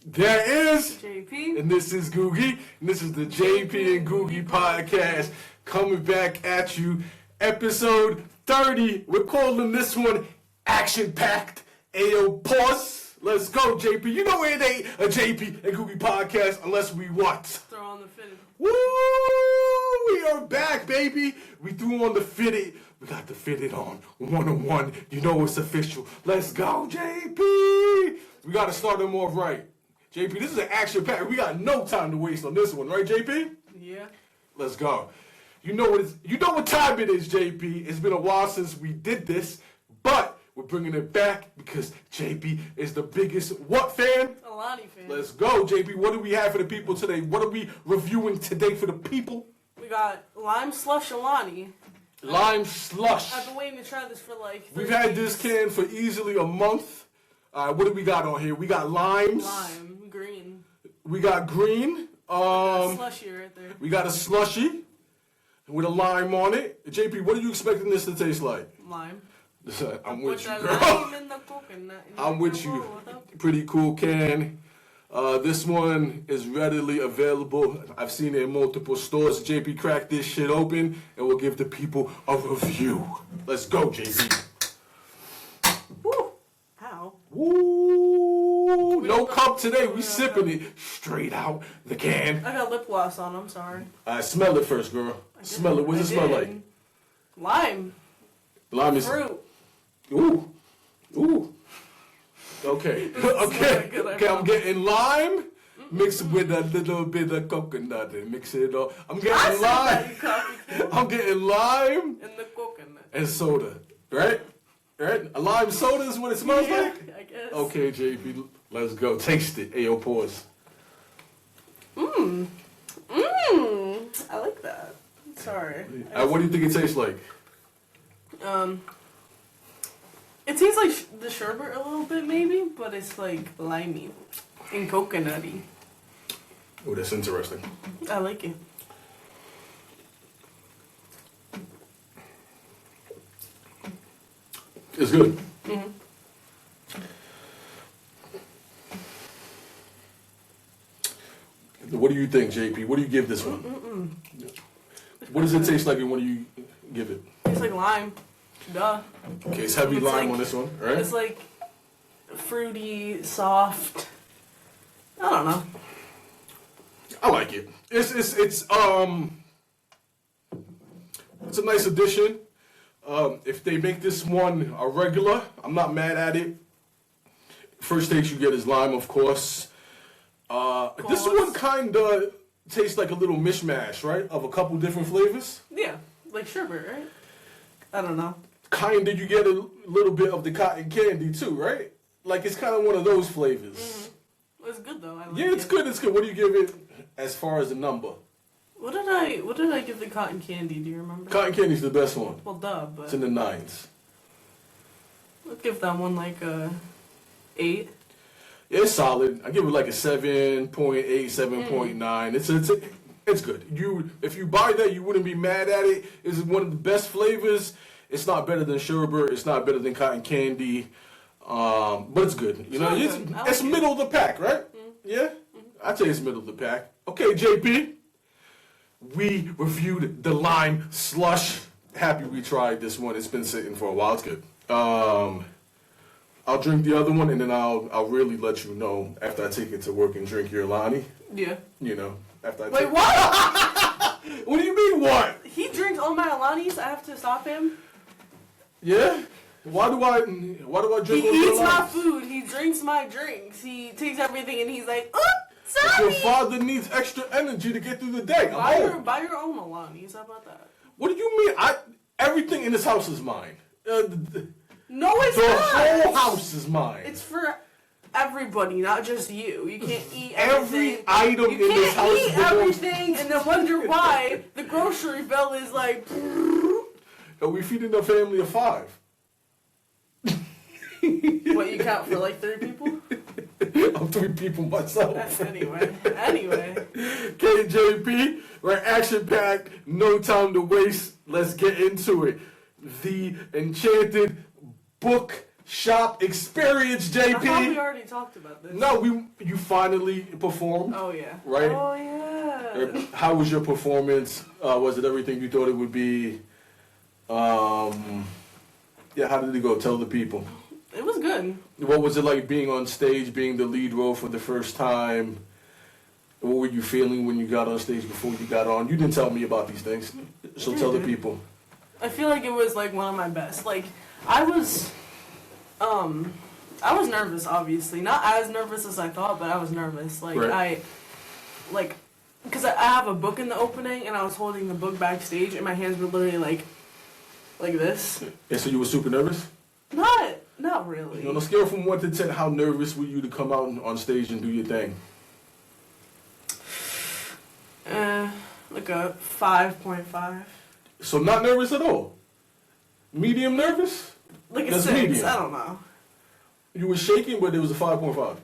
There is JP. And this is Googie. And this is the JPandGoogiePodcast coming back at you. Episode 30. We're calling this one action-packed. Ayo, pause. Let's go, JP. You know it ain't a JP and Googie podcast unless we what? Throw on the fitted. Woo! We are back, baby. We threw on the fitted. We got the fitted on. 101. You know it's official. Let's go, JP. We got to start them off right. JP, this is an action pack. We got no time to waste on this one, right, JP? Yeah. Let's go. You know what time it is, JP. It's been a while since we did this, but we're bringing it back because JP is the biggest what fan? Alani fan. Let's go, JP. What do we have for the people today? What are we reviewing today for the people? We got Lime Slush Alani. Lime Slush. I've been waiting to try this for like 3 We've had weeks. this can for easily a month. What do we got on here? We got limes. Lime, green. We got green. Slushy right there. We got a slushy with a lime on it. JP, what are you expecting this to taste like? Lime. I'm with you, Put girl. that lime in the coconut. I'm with you. Pretty cool can. This one is readily available. I've seen it in multiple stores. JP, crack this shit open and we'll give the people a review. Let's go, JP. Woo. Ow. Woo! No cup today. We sipping it straight out the can. I got lip gloss on. I'm sorry. Smell it first, girl. Smell it. What does it smell like? Lime. Lime is Fruit. Ooh. Ooh. Okay. Okay. Okay, I'm getting lime mixed with a little bit of coconut and mix it all. I'm getting lime. I'm getting lime And the coconut. and soda. Right? Right? A lime soda is what it smells like? I guess. Okay, JP, let's go. Taste it. Ayo, pause. I like that. Sorry. What do you think it tastes like? It tastes like the sherbet a little bit, maybe, but it's like limey and coconutty. Oh, that's interesting. I like it. It's good. Mm-hmm. What do you think, JP? What do you give this one? What does it taste like and what do you give it? It's like lime. Duh. Okay, it's heavy It's lime like- on this one, right? It's like fruity, soft. I don't know. I like it. It's a nice addition. If they make this one a regular, I'm not mad at it. First taste you get is lime, of course. This one kind of tastes like a little mishmash, right? Of a couple different flavors. Yeah, like sherbet, right? I don't know. Kind of, you get a little bit of the cotton candy too, right? Like it's kind of one of those flavors. Mm-hmm. It's good though. I like Yeah, it's good. It's good. What do you give it as far as the number? What did I give the cotton candy? Do you remember? Cotton candy's the best one. Well, duh, but It's in the 9s. let's give that one like a 8. Yeah, it's solid. I give it like a 7.8, 7.9. It's good. If you buy that, you wouldn't be mad at it. It's one of the best flavors. It's not better than sherbet. It's not better than cotton candy. But it's good. You know, it's middle of the pack, right? Yeah, I'd say it's middle of the pack. Okay, JP. We reviewed the lime slush. Happy we tried this one. It's been sitting for a while. It's good. I'll drink the other one, and then I'll really let you know after I take it to work and drink your Alani. Yeah. You know, after I Wait, take what? What do you mean, what? He drinks all my Alanis. I have to stop him. Yeah? Why do I drink He all eats your my Alanis? food. He drinks my drinks. He takes everything, and he's like, If sorry. your father needs extra energy to get through the day, I'm Buy your own Alanis. How about that? What do you mean? Everything in this house is mine. No, it's The not. whole house is mine. It's for everybody, not just you. You can't eat Every everything. item in You this house can't eat everything and then wonder why the grocery bill is like. Are we feeding a family of 5? What, you count for like 3 people? I'm 3 people myself. Anyway. KJP, we're action-packed, no time to waste. Let's get into it. The Enchanted Bookshop Shop experience, I thought we JP. already talked about this. No, you finally performed. Oh yeah. Right? Oh yeah. How was your performance? Was it everything you thought it would be? How did it go? Tell the people. It was good. What was it like being on stage, being the lead role for the first time? What were you feeling when you got on stage before you got on? You didn't tell me about these things, so tell the people. I feel like it was like one of my best. Like I was nervous, obviously. Not as nervous as I thought, but I was nervous. Like right. because I have a book in the opening, and I was holding the book backstage, and my hands were literally like this. And so you were super nervous? Not really. On a scale from 1 to 10, how nervous were you to come out on stage and do your thing? Like a 5.5. So not nervous at all? Medium nervous? Like a That's 6. medium. I don't know. You were shaking, but it was a 5.5.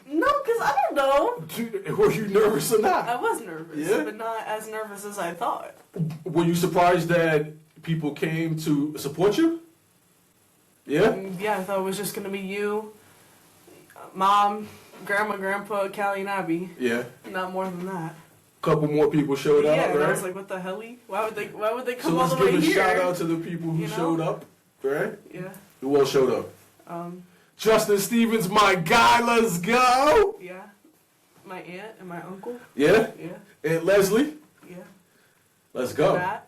No, because I don't know. Were you nervous or not? I was nervous, Yeah? but not as nervous as I thought. Were you surprised that people came to support you? Yeah? Yeah, I thought it was just going to be you, Mom, Grandma, Grandpa, Callie, and Abby. Yeah. Not more than that. Couple more people showed up, Yeah, and right? I was like, what the hell? Why would they come So all let's the way give a here? shout out to the people who showed up, right? Yeah. Who all showed up? Justin Stevens, my guy, let's go! Yeah. My aunt and my uncle. Yeah? Yeah. Aunt Leslie, Yeah. let's go. Matt.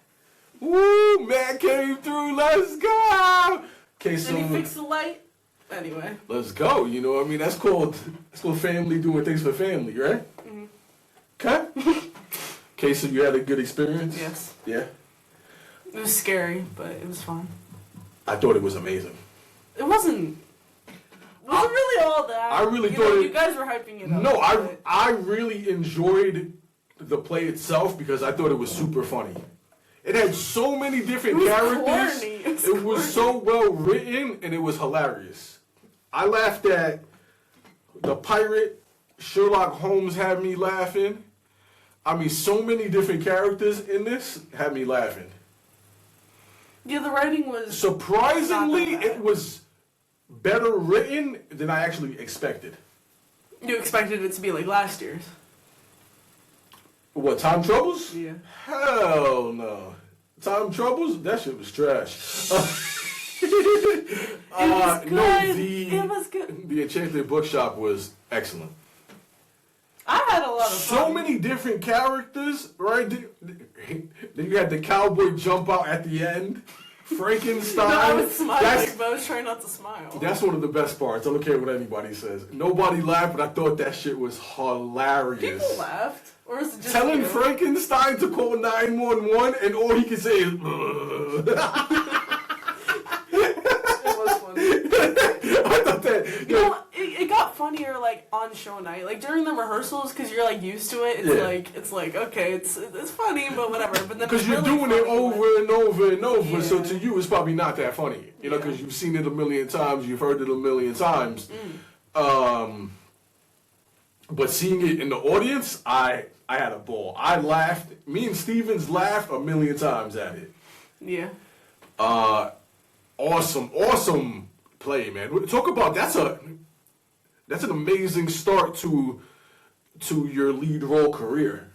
Woo, Matt came through, let's go! Okay, so Did he fix the light? Anyway. let's go. You know what I mean? That's called family doing things for family, right? Mm-hmm. Okay. Okay, so you had a good experience? Yes. Yeah? It was scary, but it was fun. I thought it was amazing. It wasn't really all that. I really you thought know, it... you guys were hyping it up. No, but I really enjoyed the play itself because I thought it was super funny. It had so many different characters. Corny. It was so well written and it was hilarious. I laughed at the pirate. Sherlock Holmes had me laughing. I mean, so many different characters in this had me laughing. Yeah, the writing was... Surprisingly, not that bad. it was better written than I actually expected. You expected it to be like last year's. What, Time Troubles? Yeah. Hell no. Time Troubles? That shit was trash. It was good. No, It was good. The Enchanted Bookshop was excellent. I had a lot of So fun. many different characters, right? Then you had the cowboy jump out at the end. Frankenstein. No, I was smiling, but I was trying not to smile. That's one of the best parts. I don't care what anybody says. Nobody laughed, but I thought that shit was hilarious. People laughed. Or is it just Telling you? Frankenstein to call 911 and all he can say is, "Ugh." It was funny. I thought that. You know, it got funnier like on show night, like during the rehearsals, because you're like used to it. It's like okay, it's funny, but whatever. But then Because it's you're really doing it funny over when- and over and over, so Yeah. to you it's probably not that funny, you know, because you've seen it a million times, you've heard it a million times. But seeing it in the audience, I had a ball. I laughed. Me and Stevens laughed a million times at it. Yeah. Awesome play, man. Talk about that's an amazing start to your lead role career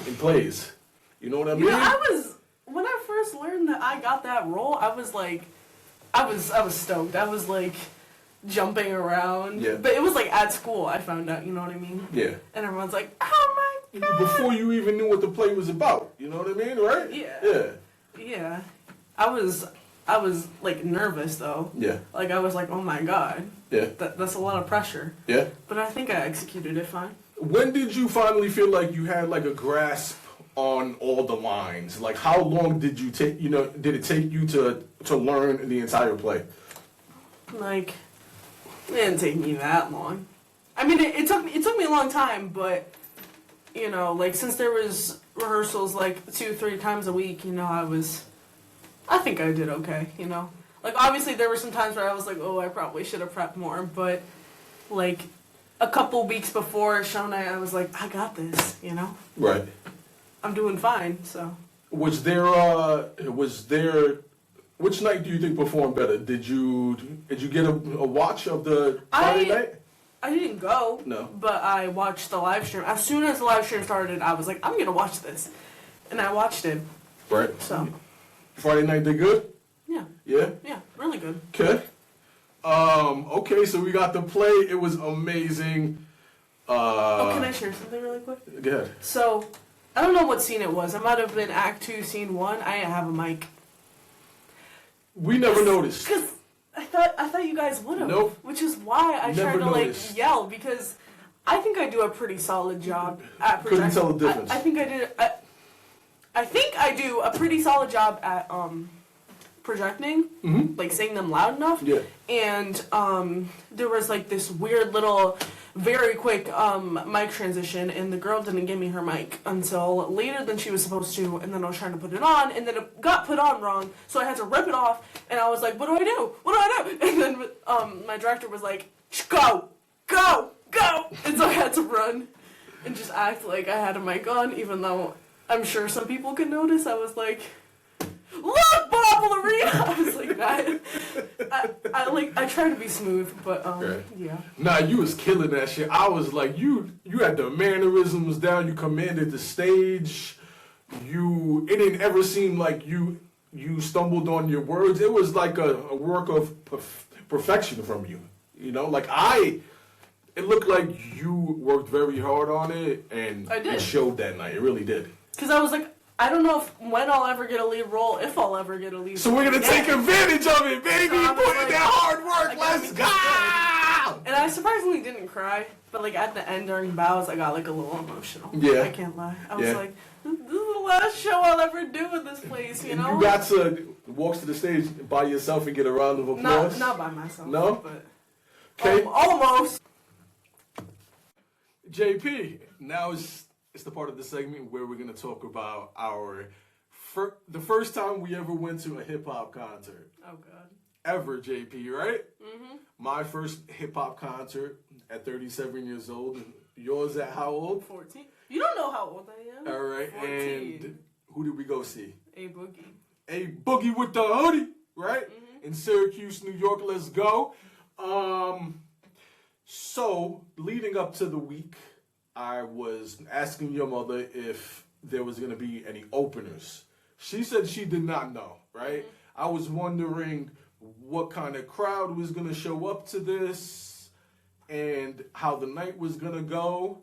in plays. You know what I mean? You know, when I first learned that I got that role, I was like, I was stoked. I was like jumping around. Yeah. But it was like at school I found out, you know what I mean? Yeah. And everyone's like, oh my god. Before you even knew what the play was about. You know what I mean, right? Yeah. Yeah. Yeah. I was like nervous though. Yeah. Like I was like, oh my god. Yeah. That's a lot of pressure. Yeah. But I think I executed it fine. When did you finally feel like you had like a grasp on all the lines? Like how long did you take, did it take you to learn the entire play? Like, it didn't take me that long. I mean, it took me a long time, but like since there was rehearsals like 2-3 times a week, I think I did okay. Like obviously there were some times where I was like, oh, I probably should have prepped more, but like a couple weeks before show night, I was like, I got this. Right. I'm doing fine. So Was there Which night do you think performed better? Did you get a watch of the Friday night? I didn't go. No. But I watched the live stream. As soon as the live stream started, I was like, I'm gonna watch this, and I watched it. Right. So. Friday night did good. Yeah. Yeah. Yeah. Really good. Okay. Okay, so we got the play. It was amazing. Can I share something really quick? Go ahead. So, I don't know what scene it was. It might have been Act 2, Scene 1. I didn't have a mic. We never noticed. Because I thought you guys would have. Nope. Which is why I tried to noticed. yell, because I think I do a pretty solid job at projecting. Couldn't tell the difference. I think I did. I think I do a pretty solid job at projecting, like saying them loud enough. Yeah. And there was like this weird little, very quick mic transition, and the girl didn't give me her mic until later than she was supposed to, and then I was trying to put it on, and then it got put on wrong, so I had to rip it off, and I was like, what do I do? What do I do? And then my director was like, go, go, go! And so I had to run and just act like I had a mic on, even though I'm sure some people could notice. I was like, look, Bob Arena! I was like that. I try to be smooth, but Right. yeah. Nah, you was killing that shit. I was like, you had the mannerisms down. You commanded the stage. It didn't ever seem like you stumbled on your words. It was like a work of perfection from you. You know, like it looked like you worked very hard on it, and I did. It showed that night. It really did. Because I was like, I don't know when I'll ever get a lead role, if I'll ever get a lead So role. we're gonna take advantage of it, baby. So I was Put in like, that hard I work. gotta Let's be go. And I surprisingly didn't cry, but like at the end during bows, I got like a little emotional. Yeah. I can't lie. I was Yeah. like, this is the last show I'll ever do in this place, you know? You got to walk to the stage by yourself and get a round of applause. Not by myself. No? But Okay. almost. JP, now it's the part of the segment where we're gonna talk about the first time we ever went to a hip hop concert. Oh God. Ever, JP, right? Mm-hmm. My first hip hop concert at 37 years old. And yours at how old? 14. You don't know how old I am. All right. 14. And who did we go see? A Boogie. A Boogie with the Hoodie, right? In Syracuse, New York. Let's go. So leading up to the week, I was asking your mother if there was going to be any openers. She said she did not know, right? I was wondering what kind of crowd was going to show up to this and how the night was going to go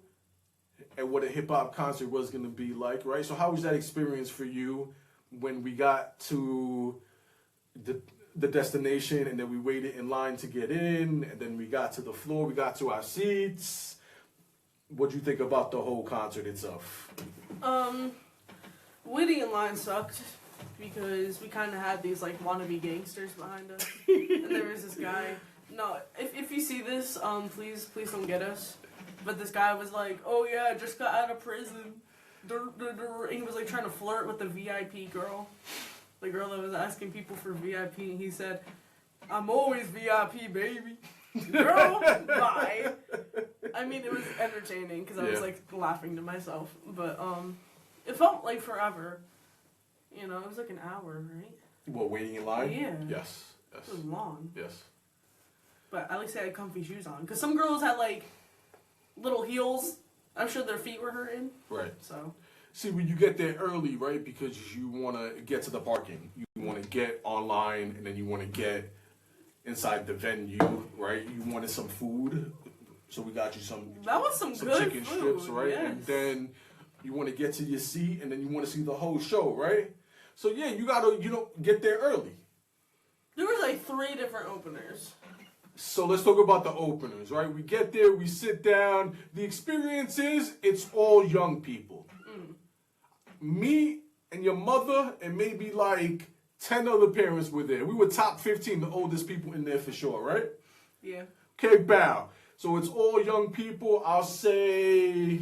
and what a hip-hop concert was going to be like, right? So how was that experience for you when we got to the destination and then we waited in line to get in and then we got to the floor, we got to our seats? What'd you think about the whole concert itself? Waiting in line sucked because we kind of had these like wannabe gangsters behind us, and there was this guy. No, if you see this, please don't get us. But this guy was like, "Oh yeah, I just got out of prison." And he was like trying to flirt with the VIP girl, the girl that was asking people for VIP, and he said, "I'm always VIP, baby." Girl, bye. I mean, it was entertaining because I was like laughing to myself, but it felt like forever. You know, it was like an hour, right? What, waiting in line? Yeah. Yes. It was long. Yes. But at least I had comfy shoes on. Because some girls had like little heels. I'm sure their feet were hurting. Right. So. See, when you get there early, right, because you want to get to the parking. You want to get online and then you want to get inside the venue, right? You wanted some food. So we got you some good chicken food, strips, right? yes. And then you want to get to your seat and then you want to see the whole show, right? So yeah, you got to, get there early. There was like 3 different openers. So let's talk about the openers, right? We get there, we sit down. The experience is, it's all young people. Me and your mother and maybe like 10 other parents were there. We were top 15, the oldest people in there for sure, right? Yeah. Okay, bow. So it's all young people. I'll say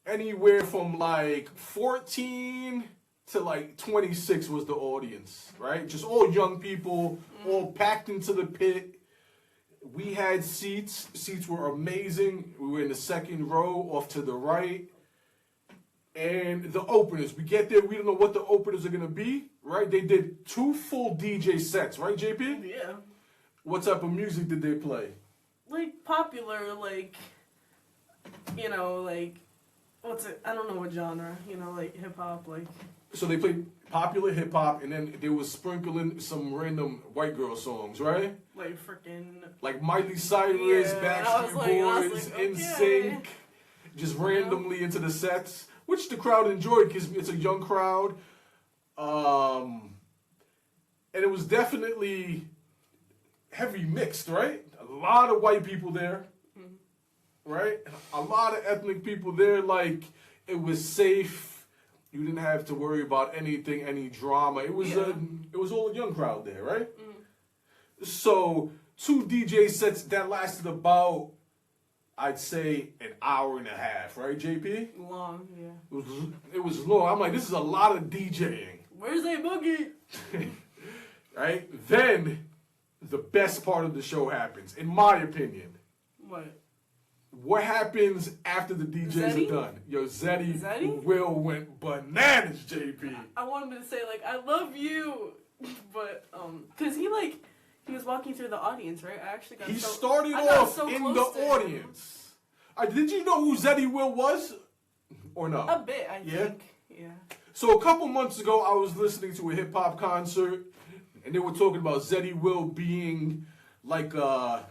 anywhere from like 14 to like 26 was the audience, right? Just all young people, all packed into the pit. We had seats. Seats were amazing. We were in the second row off to the right. And the openers, we get there, we don't know what the openers are gonna be, right? They did 2 full DJ sets, right, JP? Yeah. What type of music did they play? Like popular, like, you know, like, what's it? I don't know what genre. You know, like hip hop, like. So they played popular hip hop, and then they was sprinkling some random white girl songs, right? Like freaking. Like Miley Cyrus, Yeah, Backstreet Boys, okay. NSYNC, just randomly into the sets, which the crowd enjoyed because it's a young crowd. And it was definitely heavy mixed, right? A lot of white people there, right? A lot of ethnic people there. Like, it was safe. You didn't have to worry about anything, any drama. It was it was all a young crowd there, right? So 2 DJ sets that lasted about, I'd say, an hour and a half, right, JP? Long, yeah. It was long. I'm like, this is a lot of DJing. Where's a boogie? Right? Then the best part of the show happens, in my opinion. What? What happens after the DJs Zeddy? are done? Yo, Zeddy Zeddy? Will went bananas, JP. I wanted to say like I love you, but cause he was walking through the audience, right? I actually got He so, started I got off so in the close to him. audience. Did you know who Zeddy Will was? Or no? A bit, I Yeah? think. Yeah. So a couple months ago, I was listening to a hip hop concert, and they were talking about Zeddy Will being like a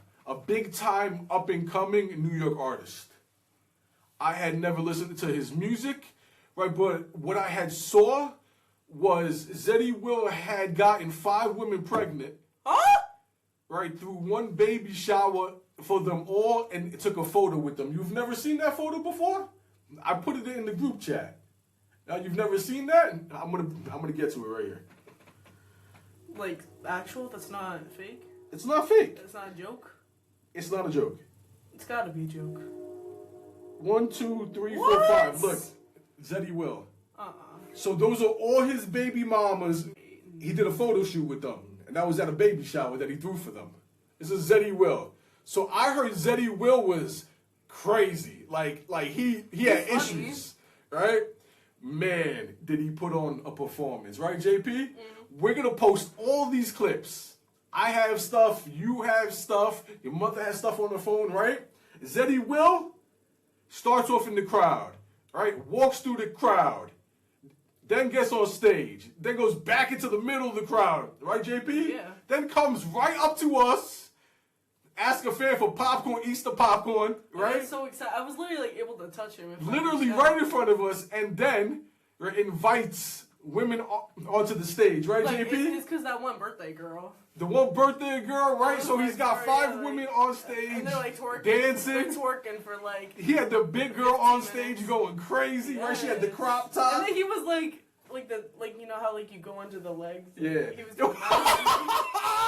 big time up and coming New York artist. I had never listened to his music, right? But what I had saw was Zeddy Will had gotten 5 women pregnant, Huh? right, through one baby shower for them all, and took a photo with them. You've never seen that photo before? I put it in the group chat. Now you've never seen that? I'm gonna get to it right here. Like actual? That's not fake. It's not fake. That's not a joke. It's not a joke. It's gotta be a joke. 1, 2, 3, 4, What? 5. Look, Zeddy Will. So those are all his baby mamas. He did a photo shoot with them, and that was at a baby shower that he threw for them. This is Zeddy Will. So I heard Zeddy Will was crazy. Like he had Funny. issues, right? Man, did he put on a performance, right, JP? We're gonna post all these clips. I have stuff, you have stuff, your mother has stuff on the phone, right? Zeddy Will starts off in the crowd, right? Walks through the crowd, then gets on stage, then goes back into the middle of the crowd, right, JP? Yeah. Then comes right up to us, ask a fan for popcorn, eats the popcorn, I right? was so excited. I was literally like able to touch him. if I Literally could. right in front of us, and then right, invites women onto the stage, right, Like, JP? it's because that one birthday girl. The one birthday girl, right? So he's got 5 Yeah, women like- on stage, And they're like twerking. dancing. They're twerking for like. He had the big girl on 15 stage minutes. going crazy, right? She had the Yes. crop top. And then he was like you know how like you go under the legs. Yeah. He was doing that.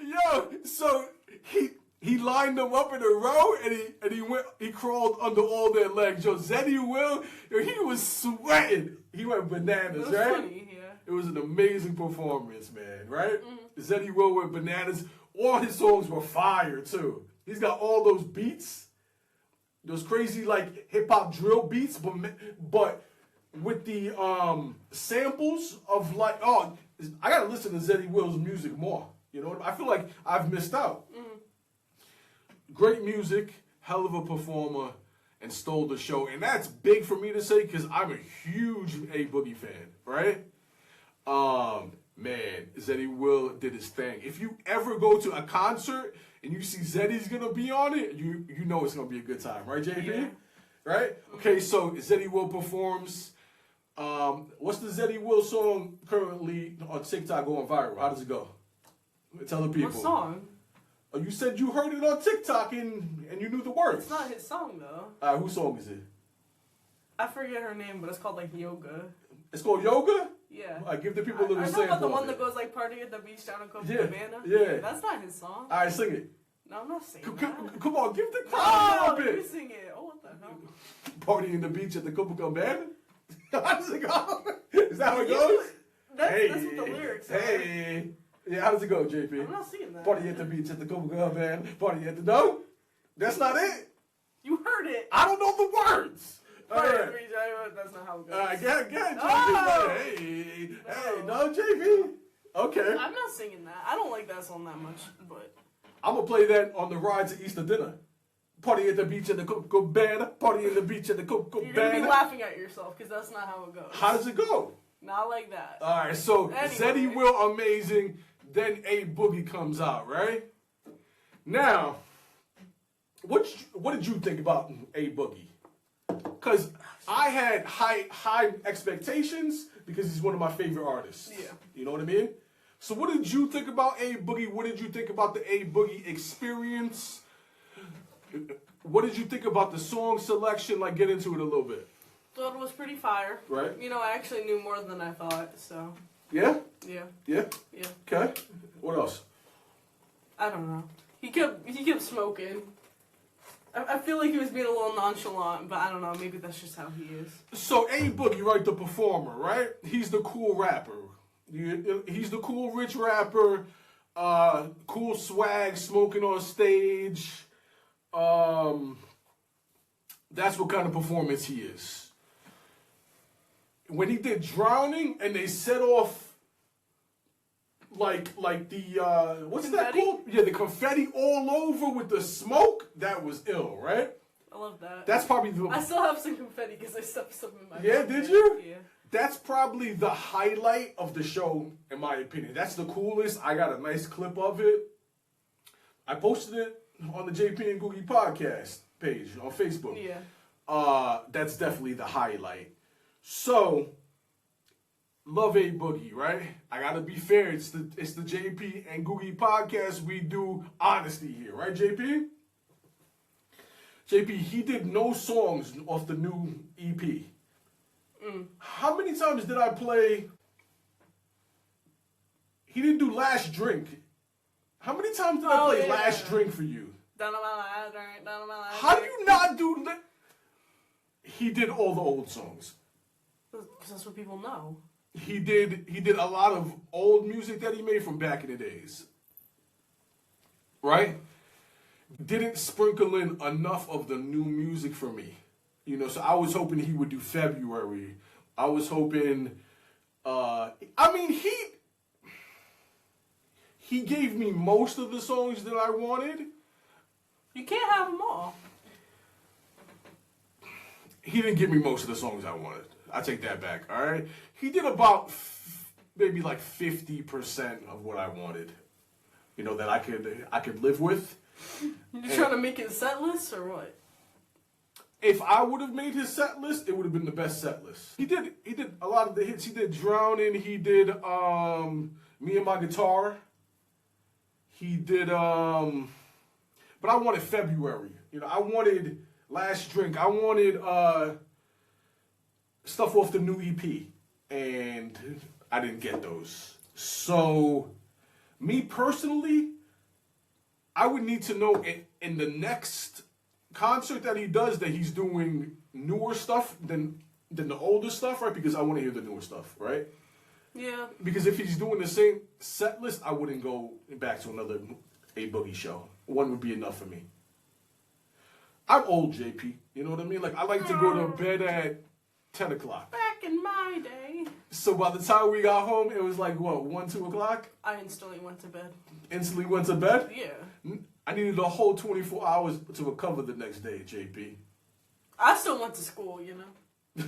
Yo, so he lined them up in a row, and he crawled under all their legs. Yo, Zeddy Will, yo, he was sweating. He went bananas, It was right? funny, yeah. It was an amazing performance, man, right? Zeddy Will went bananas. All his songs were fire, too. He's got all those beats, those crazy, like, hip-hop drill beats, but with the samples of, like, I gotta listen to Zeddy Will's music more. You know, I feel like I've missed out. Great music, hell of a performer, and stole the show. And that's big for me to say because I'm a huge A Boogie fan, right? Man, Zeddy Will did his thing. If you ever go to a concert and you see Zeddy's gonna be on it, you know it's gonna be a good time, right, JP? Yeah. Right? Okay, so Zeddy Will performs. What's the Zeddy Will song currently on TikTok going viral? How does it go? Tell the people. What song? Oh, you said you heard it on TikTok and you knew the words. It's not his song though. Whose song is it? I forget her name, but it's called like Yoga. It's called Yoga? Yeah. Give the people a little I know sample. about the of one it. that goes like party at the beach down in Yeah, Copacabana. yeah. That's not his song. All right, sing it. No, I'm not singing Come that. on, give the crowd Oh, a little you bit. sing it. Oh, what the hell? Party in the beach at the Copacabana? How does it go? Is that how it goes? That's what the lyrics are. Hey. Yeah, how does it go, JP? I'm not singing that. Party at the beach at the Copacabana. Party at the... No? That's not it? You heard it. I don't know the words. All right. That's not how it goes. All right, get JP. No. Hey, no JP. Okay. I'm not singing that. I don't like that song that much, but I'm gonna play that on the ride to Easter dinner. Party at the beach at the Coco Banner. Party at the beach at the Coco you're gonna be Banner. laughing at yourself because that's not how it goes. How does it go? Not like that. All right, so Anyway. Zeddy Will Amazing, then A Boogie comes out, right? Now, what did you think about A Boogie? Because I had high expectations because he's one of my favorite artists. Yeah. You know what I mean? So what did you think about A Boogie? What did you think about the A Boogie experience? What did you think about the song selection? Like, get into it a little bit. Thought it was pretty fire. Right. You know, I actually knew more than I thought, so. Yeah? Yeah. Yeah? Yeah. Okay. What else? I don't know. He kept smoking. I feel like he was being a little nonchalant, but I don't know. Maybe that's just how he is. So A Boogie, right, the performer, right? He's the cool rapper. He's the cool rich rapper. Cool swag, smoking on stage. That's what kind of performance he is. When he did Drowning and they set off like the what's confetti? that called? Yeah, the confetti all over with the smoke. That was ill, right? I love that. That's probably the. I still have some confetti because I stuffed some in my Yeah, mouth. did you? Yeah. That's probably the highlight of the show, in my opinion. That's the coolest. I got a nice clip of it. I posted it on the JPandGoogiePodcast page on Facebook. Yeah. That's definitely the highlight. So, love A Boogie, right? I gotta be fair. It's the JP and Googie podcast. We do honesty here, right, JP? JP, he did no songs off the new EP. How many times did I play? He didn't do Last Drink. How many times did I play Last Drink for you? Down on my last drink, down on my last How do drink. you not do that? He did all the old songs. Because that's what people know. He did a lot of old music that he made from back in the days. Right? Didn't sprinkle in enough of the new music for me. You know, so I was hoping he would do February. I was hoping he gave me most of the songs that I wanted. You can't have them all. He didn't give me most of the songs I wanted. I take that back, all right? He did about maybe like 50% of what I wanted. You know, that I could live with. You trying to make it set list or what? If I would have made his set list, it would have been the best set list. He did a lot of the hits. He did Drowning, he did Me and My Guitar. He did but I wanted February. You know, I wanted Last Drink. I wanted stuff off the new EP. And I didn't get those. So, me personally, I would need to know in the next concert that he does that he's doing newer stuff than the older stuff, right? Because I want to hear the newer stuff, right? Yeah. Because if he's doing the same set list, I wouldn't go back to another A Boogie show. One would be enough for me. I'm old, JP. You know what I mean? Like, I like to go to bed at 10 o'clock. Back in my day. So by the time we got home, it was like, what, 1, 2 o'clock? I instantly went to bed. Instantly went to bed? Yeah. I needed a whole 24 hours to recover the next day, JP. I still went to school, you know.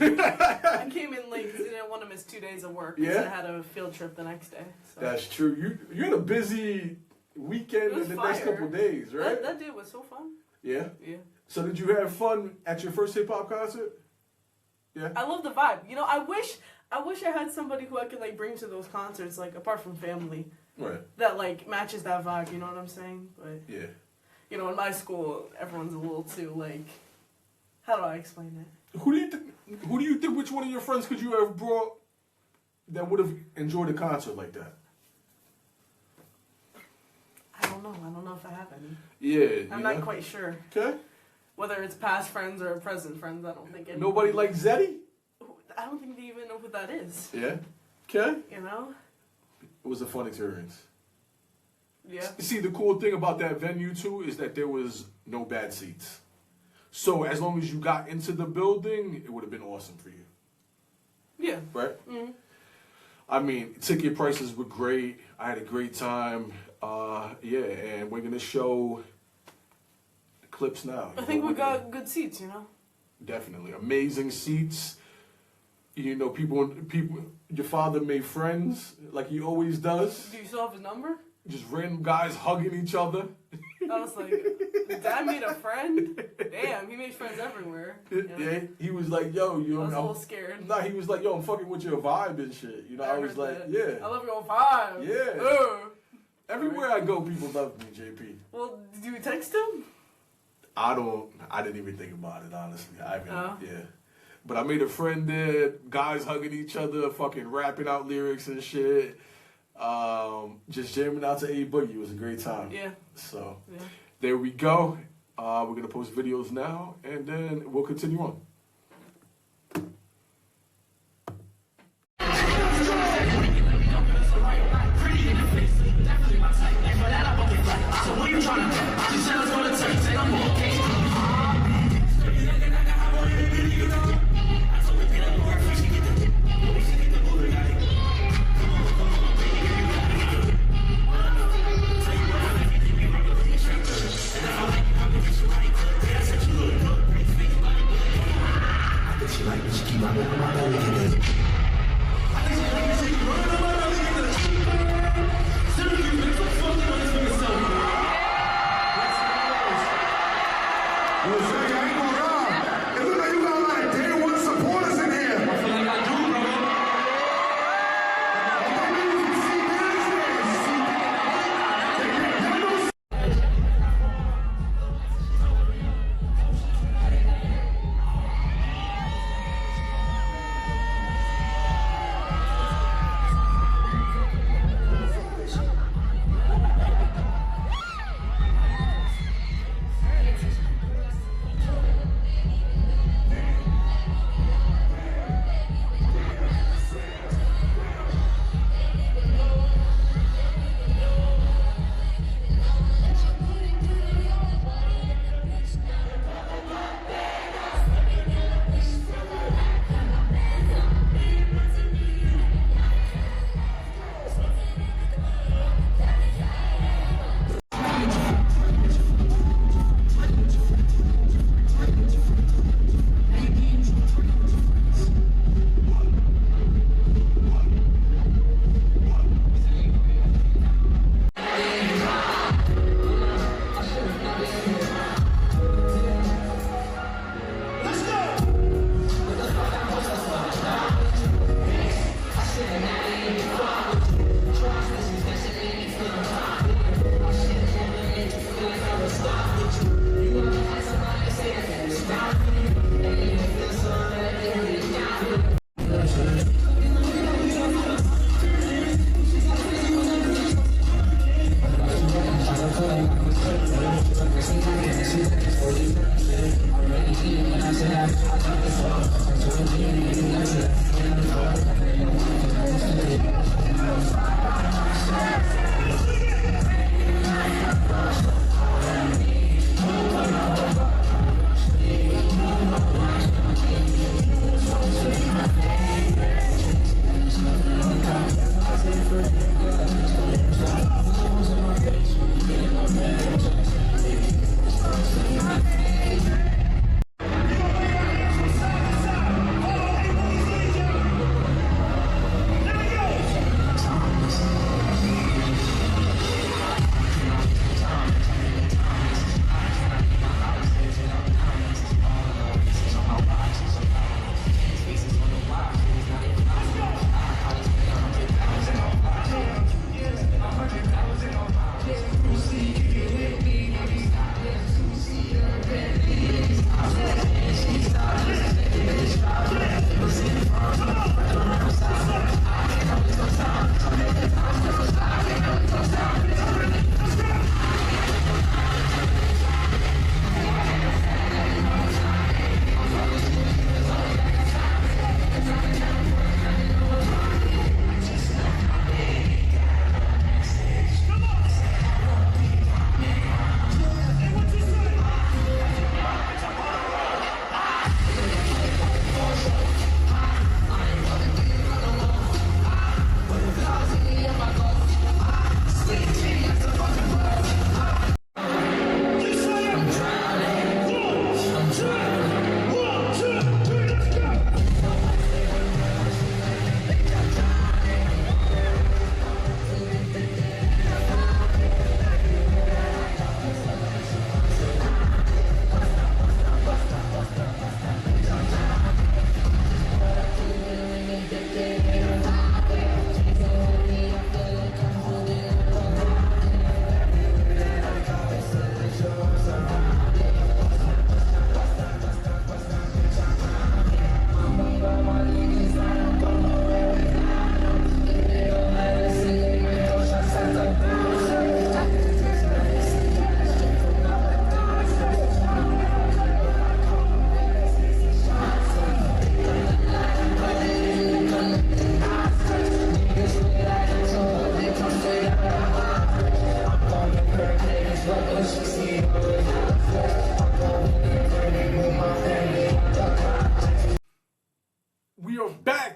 I came in late because I didn't want to miss 2 days of work. Because I had a field trip the next day. So. That's true. You had a busy weekend in the next couple of days, right? That day was so fun. Yeah? Yeah. So did you have fun at your first hip-hop concert? Yeah? I love the vibe. You know, I wish I had somebody who I could, like, bring to those concerts, like, apart from family. Right. That, like, matches that vibe, you know what I'm saying? But, Yeah. you know, in my school, everyone's a little too, like, how do I explain it? Who do you think, which one of your friends could you have brought that would have enjoyed a concert like that? I don't know if I have any. Yeah. I'm not quite sure. Okay. Whether it's past friends or present friends, I don't think any. Nobody like Zeddy? I don't think they even know who that is. Yeah. Okay. You know? It was a fun experience. Yeah. See, the cool thing about that venue, too, is that there was no bad seats. So as long as you got into the building, it would have been awesome for you. Yeah. Right? I mean, ticket prices were great. I had a great time. Yeah, and we're going to show the clips now. I think we got good seats, you know? Definitely. Amazing seats. You know, people, your father made friends like he always does. Do you still have his number? Just random guys hugging each other. I was like, Dad made a friend? Damn, he made friends everywhere. You know? Yeah, he was like, yo, you know, I was a little scared. Nah, he was like, yo, I'm fucking with your vibe and shit. You know, I was like, that. yeah. I love your vibe. Yeah. Everywhere I go, people love me, JP. Well, do you text him? I didn't even think about it, honestly. I haven't, Oh. yeah. But I made a friend there, guys hugging each other, fucking rapping out lyrics and shit. Just jamming out to A-Boogie. It was a great time. Yeah. So, Yeah. there we go. We're going to post videos now, and then we'll continue on.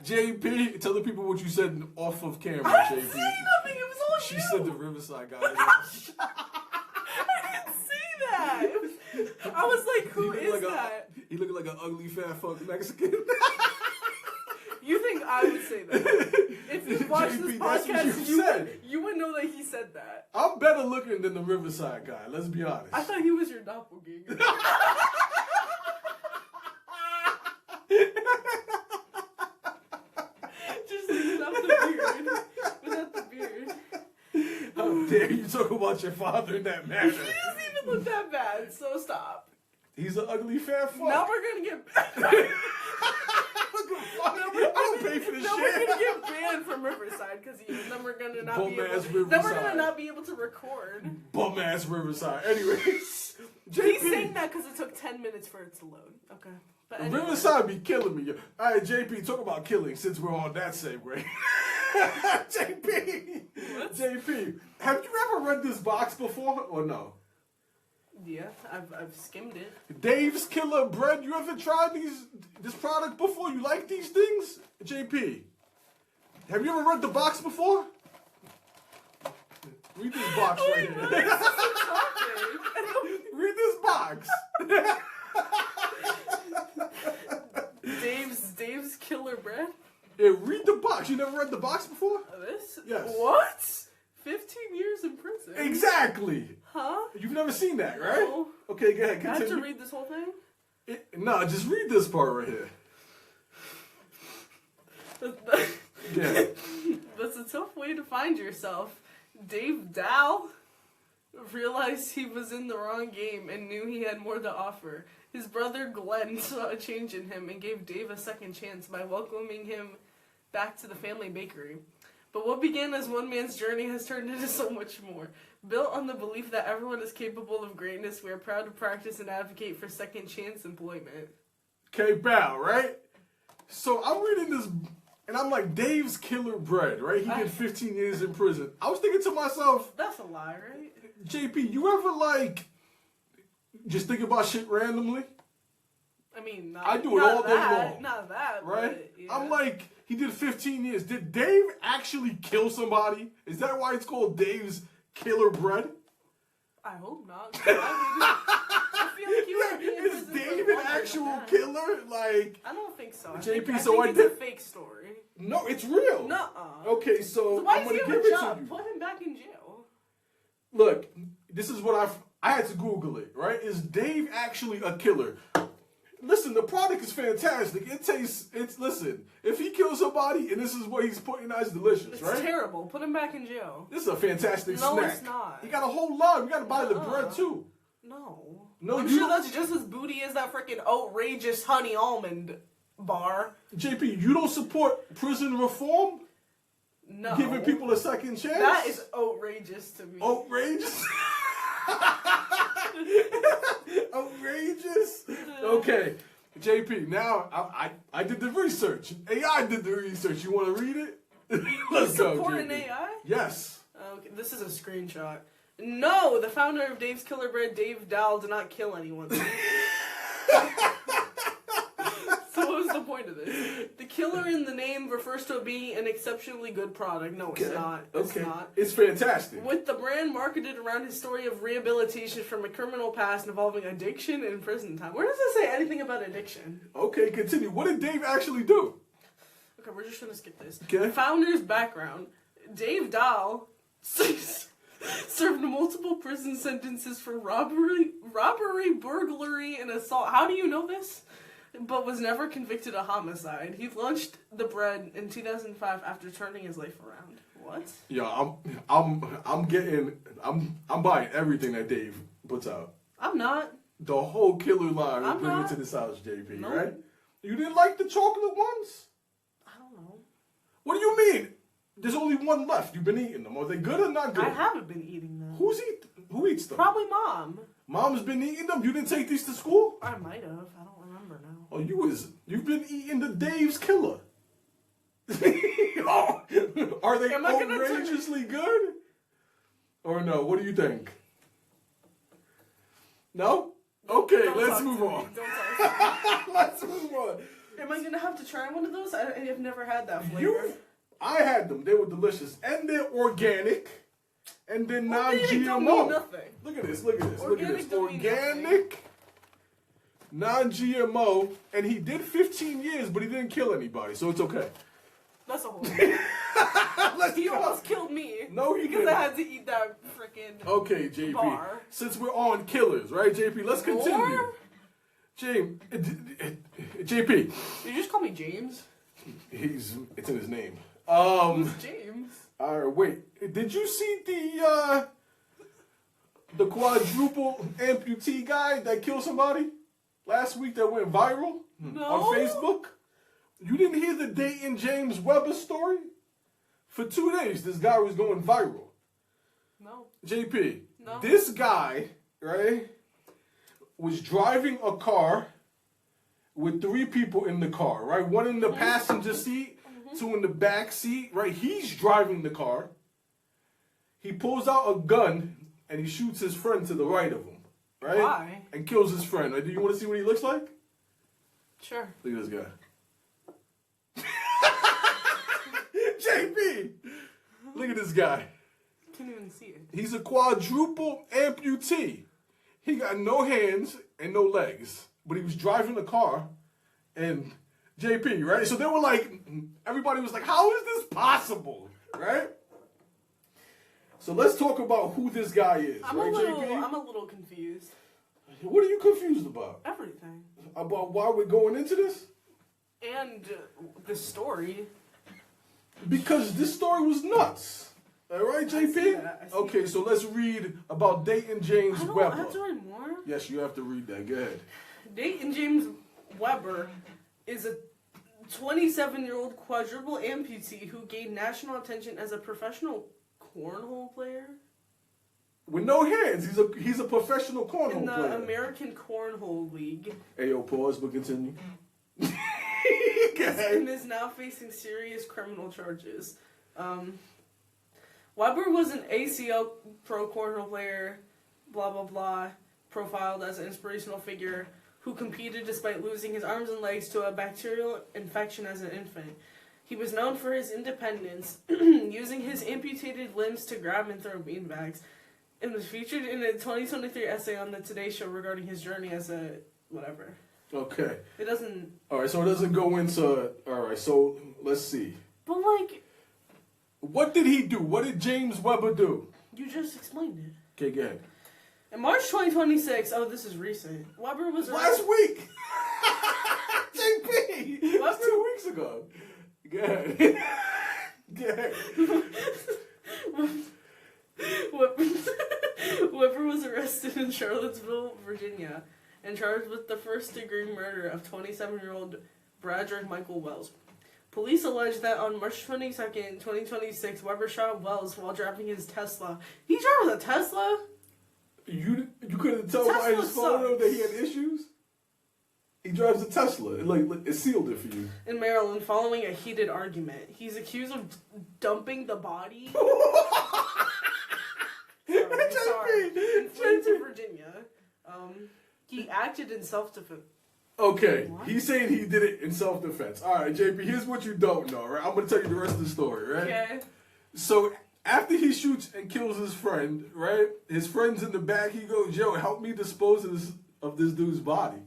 JP, tell the people what you said off of camera, I JP. didn't say nothing. It was all She you. said the Riverside guy. I didn't say that. I was like, who is that? He looked like an ugly fat fuck Mexican. You think I would say that? If you watch JP, this that's what podcast, you would know that he said that. I'm better looking than the Riverside guy. Let's be honest. I thought he was your doppelganger. Just like without the beard. Without the beard. How dare you talk about your father in that manner? He doesn't even look that bad, so stop. He's an ugly fat fuck. Now we're gonna get I don't pay for this Now shit. we're gonna get banned from Riverside because then we're gonna not be Bum-ass able. Then we're gonna Riverside. not be able to record. Bum ass Riverside. Anyways, He's saying that because it took 10 minutes for it to load. Okay. But anyway. Riverside be killing me. All right, JP, talk about killing since we're on that segue. JP, What? JP, have you ever read this box before or no? Yeah, I've skimmed it. Dave's Killer Bread. You ever tried this product before? You like these things, JP? Have you ever read the box before? Read this box right here. Read this box. Dave's Killer Bread. Yeah, read the box. You never read the box before? This? Yes. What? 15 years in prison. Exactly. Huh? You've never seen that, right? No. Okay, go ahead. I have to Continue. read this whole thing? No, just read this part right here. Yeah. That's a tough way to find yourself. Dave Dow realized he was in the wrong game and knew he had more to offer. His brother Glenn saw a change in him and gave Dave a second chance by welcoming him back to the family bakery. But what began as one man's journey has turned into so much more. Built on the belief that everyone is capable of greatness, we are proud to practice and advocate for second chance employment. Okay, Bow, right? So I'm reading this, and I'm like, Dave's Killer Bread, right? He did 15 years in prison. I was thinking to myself, That's a lie, right? JP, you ever, just think about shit randomly? I mean, I do it all day that, long. Not that, Right? but, yeah. I'm like, he did 15 years. Did Dave actually kill somebody? Is that why it's called Dave's Killer Bread? I hope not. I feel like you would be in Is prison for Dave an longer than actual that. killer? I don't think so. JP, I so think I it's did- a fake story. No, it's real. Nuh-uh. Okay, so Why I'm does he gonna have give a it job? to you. Put him back in jail. Look, this is what I had to Google it, right? Is Dave actually a killer? Listen, the product is fantastic. Listen, if he kills somebody and this is what he's putting out, it's delicious, It's right? terrible. Put him back in jail. This is a fantastic No, snack. it's not. You got a whole lot. You got to buy the bread too. No. No, I'm you sure don't- that's just as booty as that freaking outrageous honey almond bar. JP, you don't support prison reform? No. Giving people a second chance? That is outrageous to me. outrageous. Outrageous. Okay, JP. Now I did the research. AI did the research. You want to read it? Let's go, Support JP. an AI? Yes. Okay, this is a screenshot. No, the founder of Dave's Killer Bread, Dave Dahl, did not kill anyone. So what was the point of this? The killer in the name refers to it being an exceptionally good product. No, it's not. It's not. It's fantastic. With the brand marketed around his story of rehabilitation from a criminal past involving addiction and prison time. Where does it say anything about addiction? Okay, continue. What did Dave actually do? Okay, we're just gonna skip this. Okay. Founder's background. Dave Dahl served multiple prison sentences for robbery, burglary, and assault. How do you know this? But was never convicted of homicide. He launched the bread in 2005 after turning his life around. What? Yeah, I'm buying everything that Dave puts out. I'm not. The whole killer line we're I'm bringing not. to this house, JP, No. right? You didn't like the chocolate ones? I don't know. What do you mean? There's only one left. You've been eating them. Are they good or not good? I haven't been eating them. Who eats them? Probably Mom. Mom's been eating them? You didn't take these to school? I might have. I don't remember now. Oh, you've been eating the Dave's Killer. Oh, are they Am I gonna outrageously good? Or no? What do you think? No? Okay, Don't let's talk move to me. on. Don't talk to me. Let's move on. Am I gonna have to try one of those? I have never had that flavor. I had them. They were delicious, and they're organic, and they're Organic don't non-GMO. mean nothing. Look at this. Look at this. Organic don't mean nothing. Organic, non-GMO, and he did 15 years, but he didn't kill anybody, so it's okay. That's a whole. Let's He go. almost killed me. No, he because didn't. I had to eat that freaking. Okay, JP. Bar. Since we're on killers, right, JP? Let's continue. More? JP. Did you just call me James? It's in his name. Who's James? All right, wait. Did you see the quadruple amputee guy that killed somebody last week that went viral on Facebook? You didn't hear the Dayton James Webber story? For 2 days, this guy was going viral. No. JP, No. this guy, right, was driving a car with 3 people in the car, right? One in the passenger seat, 2 in the back seat, right? He's driving the car. He pulls out a gun and he shoots his friend to the right of him, right? Why? And kills his friend. Right? Do you want to see what he looks like? Sure. Look at this guy. JP! Look at this guy. Can't even see it. He's a quadruple amputee. He got no hands and no legs, but he was driving a car and JP, right? So they were like, everybody was like, how is this possible, right? So let's talk about who this guy is, I'm right, JP? I'm a little confused. What are you confused about? Everything. About why we're going into this? And the story. Because this story was nuts. All right, JP? see that. Okay, so let's read about Dayton James I have Webber. to read more. Yes, you have to read that. Go ahead. Dayton James Webber is a 27-year-old quadruple amputee who gained national attention as a professional cornhole player With no hands. He's a professional cornhole in the player. American Cornhole League. Ayo, pause, but continue. And is now facing serious criminal charges. Webber was an ACL pro cornhole player, blah blah blah, profiled as an inspirational figure who competed despite losing his arms and legs to a bacterial infection as an infant. He was known for his independence, using his amputated limbs to grab and throw beanbags, and was featured in a 2023 essay on the Today Show regarding his journey as a whatever. Okay. It doesn't. All right, so it doesn't go into... All right, so let's see. But like, What did he do? What did James Webber do? you just explained it. Okay, go ahead. In March 2026, oh, this is recent. Webber was Last week! JP! It was 2 weeks ago. Go ahead. Go ahead. Webber was arrested in Charlottesville, Virginia, and charged with the first-degree murder of 27-year-old Bradrick Michael Wells. Police allege that on March 22nd, 2026, Webber shot Wells while driving his Tesla. He drives a Tesla? You couldn't tell by his photo that he had issues? He drives a Tesla. It sealed it for you. In Maryland, following a heated argument. He's accused of dumping the body. Sorry. In Flemington, Virginia. He acted in self-defense. Okay, What? he's saying he did it in self-defense. All right, JP, here's what you don't know, right? I'm going to tell you the rest of the story, right? Okay. So, after he shoots and kills his friend, right? His friend's in the back. He goes, yo, help me dispose of this dude's body.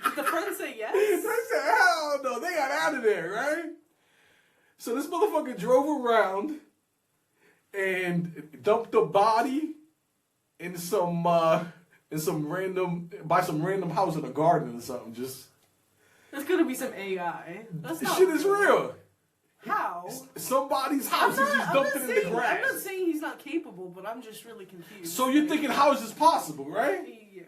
Did the friend say yes? They said, hell no, they got out of there, right? So this motherfucker drove around and dumped the body in some random house in a garden or something. Just There's gonna be some AI. That's this not shit is real. How? Somebody's house. He just dumped it in the grass. I'm not saying he's not capable, but I'm just really confused. So you're thinking, how is this possible, right? Yeah.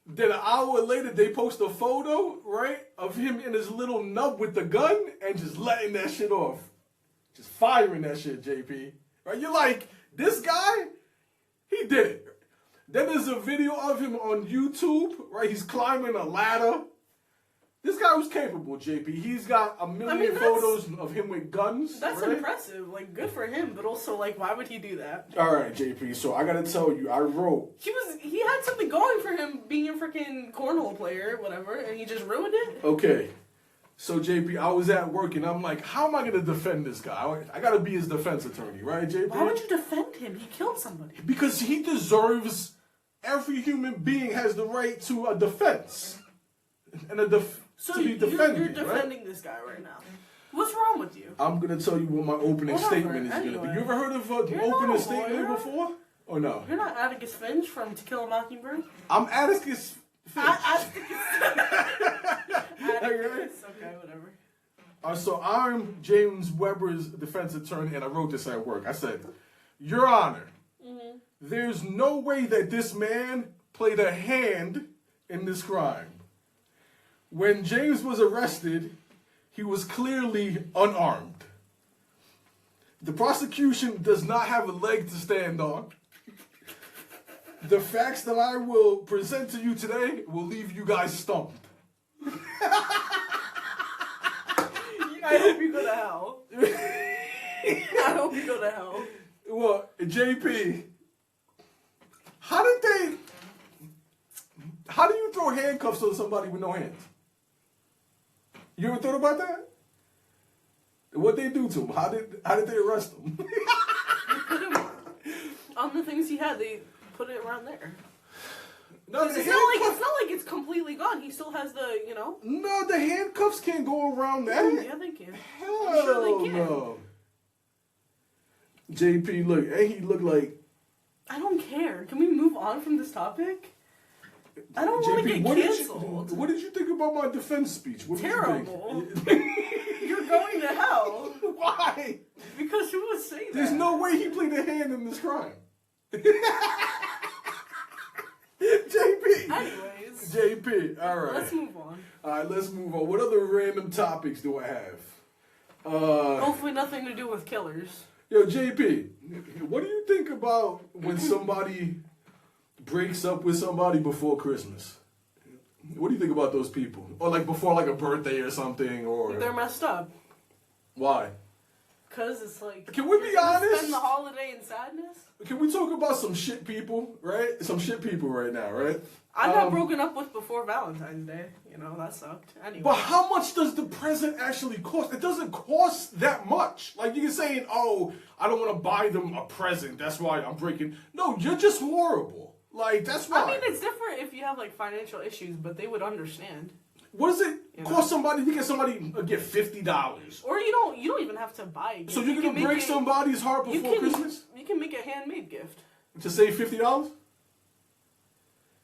Then an hour later, they post a photo, right, of him in his little nub with the gun and just letting that shit off. Just firing that shit, JP. Right? You're like, this guy, he did it. Then there's a video of him on YouTube, right? He's climbing a ladder. This guy was capable, JP. He's got a million photos of him with guns. That's right? impressive. Like, good for him, but also, like, why would he do that? All right, JP. So I gotta tell you, I wrote. He had something going for him, being a freaking cornhole player, whatever, and he just ruined it. Okay, So JP, I was at work and I'm like, how am I gonna defend this guy? I gotta be his defense attorney, right, JP? Why would you defend him? He killed somebody. Because he deserves. Every human being has the right to a defense and to be defended. You're defending this guy right now. What's wrong with you? I'm gonna tell you what my opening statement is anyway. gonna be. You ever heard of an opening statement before? Or no? You're not Atticus Finch from To Kill a Mockingbird? I'm Atticus Finch. Atticus. Okay, whatever. So I'm James Webber's defense attorney, and I wrote this at work. I said, Your Honor, there's no way that this man played a hand in this crime. When James was arrested, he was clearly unarmed. The prosecution does not have a leg to stand on. The facts that I will present to you today will leave you guys stumped. I hope you go to hell. I hope you go to hell. Well, JP, how do you throw handcuffs on somebody with no hands? You ever thought about that? What they do to him? How did they arrest him? They put him on the things he had. They put it around there. No, It's not like it's completely gone. He still has the, No, the handcuffs can't go around that. Yeah, they can. Hell I'm sure they can. no. JP, look, and he looked like. I don't care. Can we move on from this topic? I don't want to get canceled. What did you think about my defense speech? What Terrible. Did you think? You're going to hell. Why? Because who would say that? There's no way he played a hand in this crime. JP. Anyways. JP, all right. Let's move on. All right, let's move on. What other random topics do I have? Hopefully nothing to do with killers. Yo, JP, what do you think about when somebody breaks up with somebody before Christmas? What do you think about those people? Or like before like a birthday or something? Or They're messed up. Why? Because it's like... Can we be honest? Spend the holiday in sadness? Can we talk about some shit people, right? Some shit people right now, right? I got broken up with before Valentine's Day. That sucked. Anyway. But how much does the present actually cost? It doesn't cost that much. Like you're saying, oh, I don't want to buy them a present. That's why I'm breaking. No, you're just horrible. Like, that's why. I mean, it's different if you have, like, financial issues, but they would understand. What does it cost somebody to get somebody get $50? Or you don't even have to buy a gift. So you're going to break somebody's heart before Christmas? You can make a handmade gift. To save $50?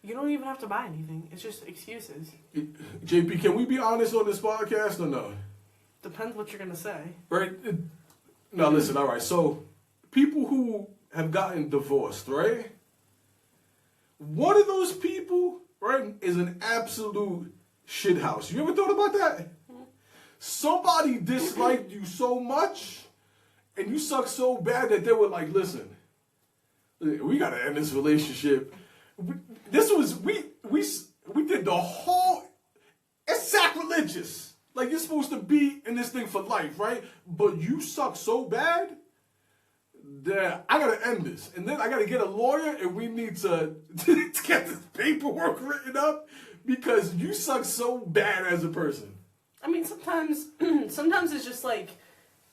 You don't even have to buy anything. It's just excuses. JP, can we be honest on this podcast or no? Depends what you're going to say. Right? Now listen, all right. So people who have gotten divorced, right? One of those people, right, is an absolute shithouse. You ever thought about that? Somebody disliked you so much, and you suck so bad that they were like, listen, we gotta end this relationship. We did the whole, it's sacrilegious. Like, you're supposed to be in this thing for life, right? But you suck so bad that I gotta end this. And then I gotta get a lawyer, and we need to get this paperwork written up because you suck so bad as a person. I mean, sometimes it's just like,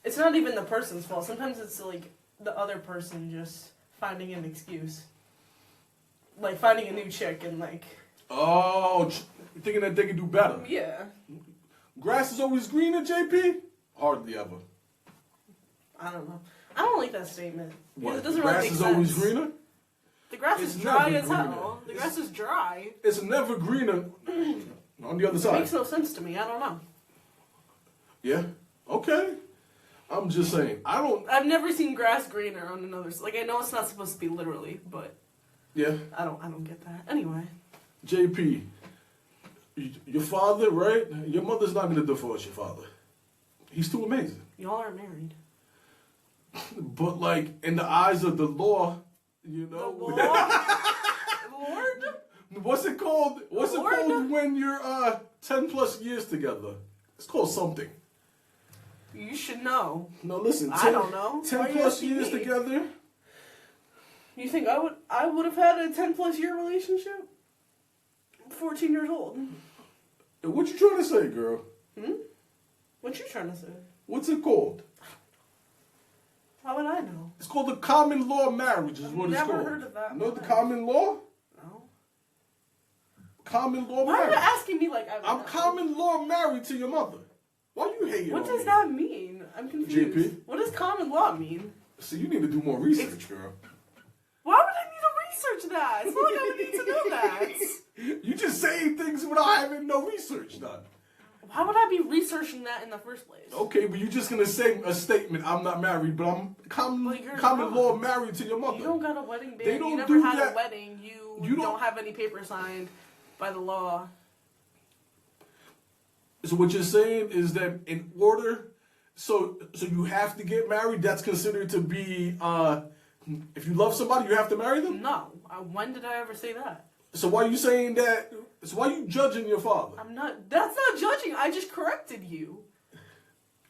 it's not even the person's fault. Sometimes it's like the other person just finding an excuse. Like finding a new chick and like... Oh, thinking that they can do better. Yeah. Grass is always greener, JP? Hardly ever. I don't know. I don't like that statement. What? It doesn't Grass really make is sense. always greener? The grass It's is dry never as hell. The grass is dry. It's never greener on the other It side. makes no sense to me. I don't know. Yeah? Okay. I'm just saying. I've never seen grass greener on another... Like, I know it's not supposed to be literally, but... Yeah? I don't get that. Anyway. JP, your father, right? Your mother's not going to divorce your father. He's too amazing. Y'all are married. But, like, in the eyes of the law, you know... The law? Lord? What's it called? What's Lord? it called when you're 10 plus years together? It's called something. You should know. No, listen. I don't know. 10 plus years together. You think I would have had a 10 plus year relationship? 14 years old. What you trying to say, girl? What you trying to say? What's it called? How would I know? It's called the common law marriage is what it's called. Never heard of that. No, the common law? No. Common law Why are marriage. you asking me like I'm common law married to your mother. Why you hating What on does me? that mean? I'm confused. JP? What does common law mean? See, you need to do more research, girl. Why would I need to research that? It's not like I would need to know that. You just saying things without having no research done. Why would I be researching that in the first place? Okay, but you're just gonna say a statement. I'm not married, but I'm common not. law married to your mother. You don't got a wedding band. They don't You never do had that. a wedding. You don't have any paper signed by the law. So what you're saying is that in order, so you have to get married. That's considered to be if you love somebody, you have to marry them. No. When did I ever say that? So why are you saying that? So why are you judging your father? I'm not. That's not judging. I just corrected you.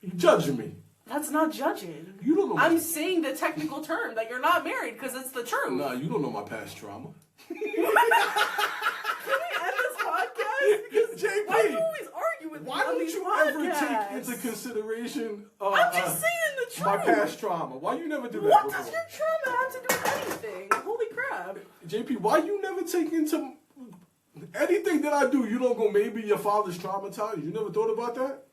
You judging me. That's not judging. You don't know. I'm saying the technical term that you're not married because it's the truth. Nah, you don't know my past trauma. Can we end this podcast? Because JP, why do you always argue with me why on don't these you podcasts? ever take into consideration I'm just saying the truth. my past trauma? Why you never do that What before? does your trauma have to do with anything? Holy crap. JP, why you never take into anything that I do? You don't go, maybe your father's traumatized. You never thought about that?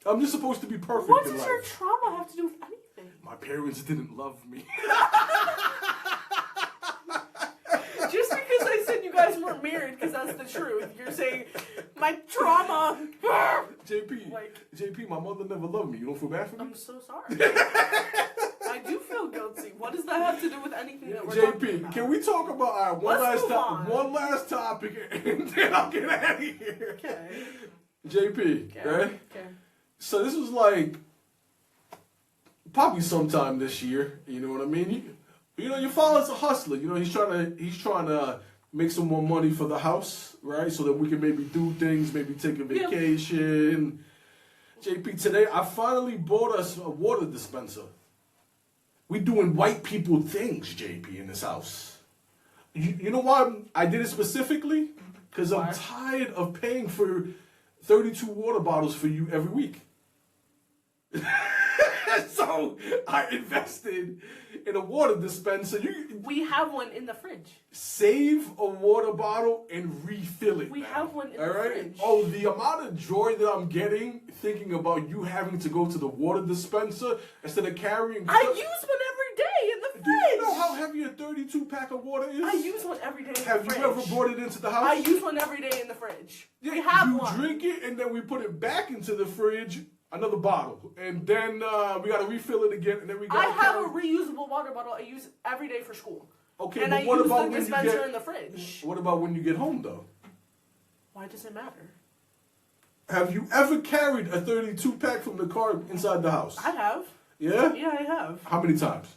I'm just supposed to be perfect What in does life. your trauma have to do with anything? My parents didn't love me. Just because I said you guys weren't married, because that's the truth, you're saying my trauma. JP, my mother never loved me. You don't feel bad for me? I'm so sorry. I do feel guilty. What does that have to do with anything that we're talking about? JP, can we talk about one last topic and then I'll get out of here? Okay. JP, Okay. right? Okay. So this was like probably sometime this year. You know what I mean? You know, your father's a hustler. You know, he's trying to make some more money for the house, right? So that we can maybe do things, maybe take a vacation. JP, today I finally bought us a water dispenser. We doing white people things, JP, in this house. You know why I did it specifically? Because I'm tired of paying for 32 water bottles for you every week. So I invested in a water dispenser. We have one in the fridge. Save a water bottle and refill it. We now. have one in All the right? fridge. Oh, the amount of joy that I'm getting thinking about you having to go to the water dispenser instead of carrying. I use one every day in the fridge. Do you know how heavy a 32 pack of water is? I use one every day in the Have fridge. you ever brought it into the house? I use one every day in the fridge. Yeah, We have you one. drink it and then we put it back into the fridge, another bottle, and then we gotta refill it again, and then we I gotta. have a reusable water bottle I use every day for school. Okay, and but I what use about the when you dispenser get? in the fridge. What about when you get home though? Why does it matter? Have you ever carried a 32 pack from the car inside the house? I have. Yeah? Yeah, I have. How many times?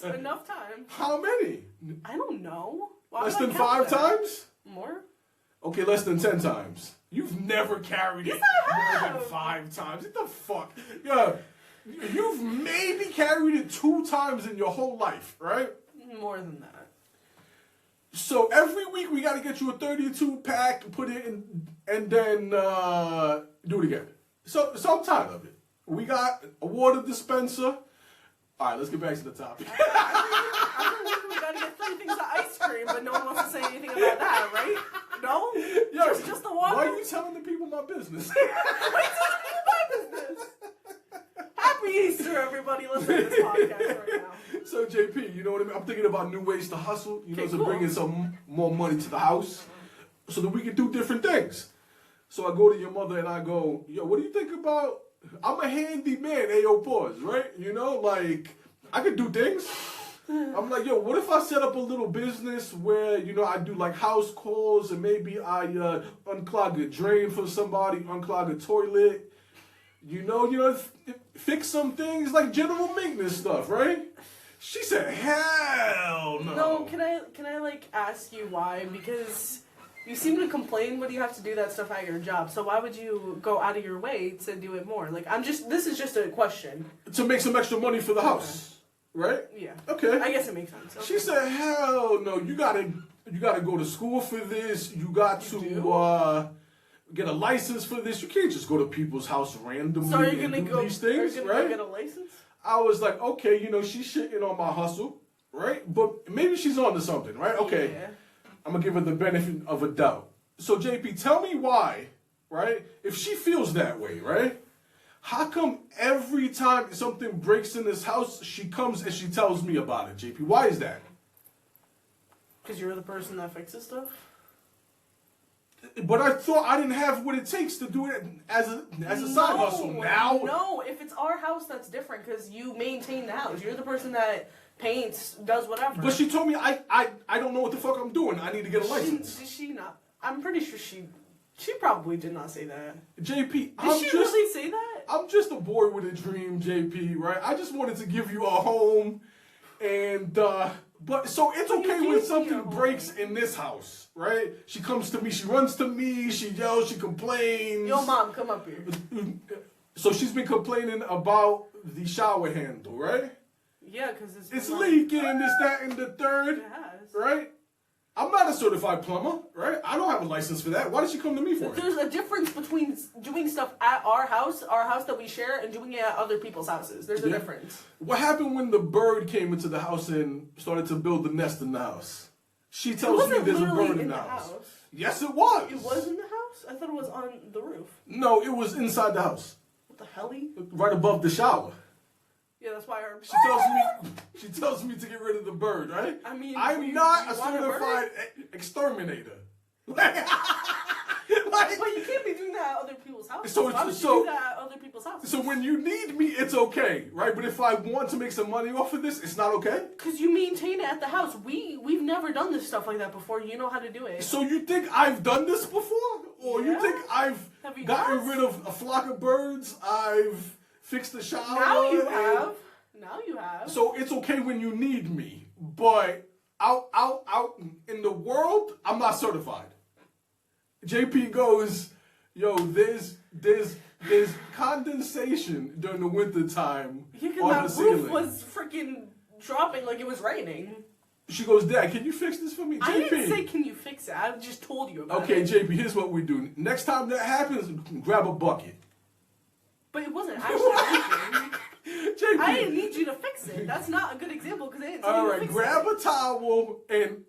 Enough times. How many? I don't know. Why Less would I than count 5 that? times? More? Okay, less than 10 times. You've never carried it Yes, I more have. than 5 times. What the fuck? Yeah, you've maybe carried it 2 times in your whole life, right? More than that. So every week we gotta get you a 32 pack, put it in, and then do it again. So I'm tired of it. We got a water dispenser. All right, let's get back to the topic. Every week we gotta get 3 things of ice cream, but no one wants to say anything about that, right? No? Yo, Just the water? why are you telling the people my business? Why are you telling people my business? Happy Easter, everybody listening to this podcast right now. So JP, you know what I mean? I'm thinking about new ways to hustle, you know, Okay, to cool. bring in some more money to the house so that we can do different things. So I go to your mother and I go, yo, what do you think about, I'm a handyman, Ayo pause, right? You know, like, I could do things. I'm like, yo, what if I set up a little business where, you know, I do like house calls and maybe I unclog a drain for somebody, unclog a toilet, you know, fix some things like general maintenance stuff, right? She said, hell no. No, can I like ask you why? Because you seem to complain when you have to do that stuff at your job. So why would you go out of your way to do it more? Like this is just a question. To make some extra money for the house, right? Yeah. Okay. I guess it makes sense. Okay. She said, hell no, you gotta You got to go to school for this. You got to get a license for this. You can't just go to people's house randomly So and do these things, are you right? gonna go get a license? I was like, okay, she's shitting on my hustle, right? But maybe she's onto something, right? Okay, Yeah. I'm gonna give her the benefit of a doubt. So JP, tell me why, right? If she feels that way, right? How come every time something breaks in this house, she comes and she tells me about it, JP? Why is that? Because you're the person that fixes stuff? But I thought I didn't have what it takes to do it as a side hustle. Now, No, if it's our house, that's different because you maintain the house. You're the person that paints, does whatever. but she told me I don't know what the fuck I'm doing. I need to get a license. Did she not? I'm pretty sure she probably did not say that. JP, Did she really say that? I'm just a boy with a dream, JP, right? I just wanted to give you a home, and but so it's okay when something breaks in this house, right? She comes to me, she runs to me, she yells, she complains. Yo, mom, come up here. So she's been complaining about the shower handle, right? Yeah, because it's leaking, this, that, and the third, It has. right? I'm not a certified plumber, right? I don't have a license for that. Why did she come to me for it? There's a difference between doing stuff at our house that we share, and doing it at other people's houses. There's a difference. What happened when the bird came into the house and started to build the nest in the house? She tells me there's a bird in the house. Yes, it was. It was in the house? I thought it was on the roof. No, it was inside the house. What the helly? Right above the shower. Yeah, that's why I heard. She tells me to get rid of the bird, right? I mean, I'm not a want certified exterminator. But you can't be doing that at other people's houses. So Why would you do that at other people's houses? So when you need me, it's okay, right? But if I want to make some money off of this, it's not okay? Because you maintain it at the house. We've never done this stuff like that before. You know how to do it. So you think I've done this before? Or you think I've gotten rid of a flock of birds? I've fixed the shower? Now you have. So it's okay when you need me. But out in the world, I'm not certified. JP goes, yo, there's condensation during the winter time on the ceiling. Roof was freaking dropping like it was raining. She goes, Dad, can you fix this for me? JP. I didn't say, can you fix it? I just told you about it. Okay, JP, here's what we do. Next time that happens, grab a bucket. But it wasn't actually leaking. JP. I didn't need you to fix it. That's not a good example because I didn't tell you to fix it. Grab a towel and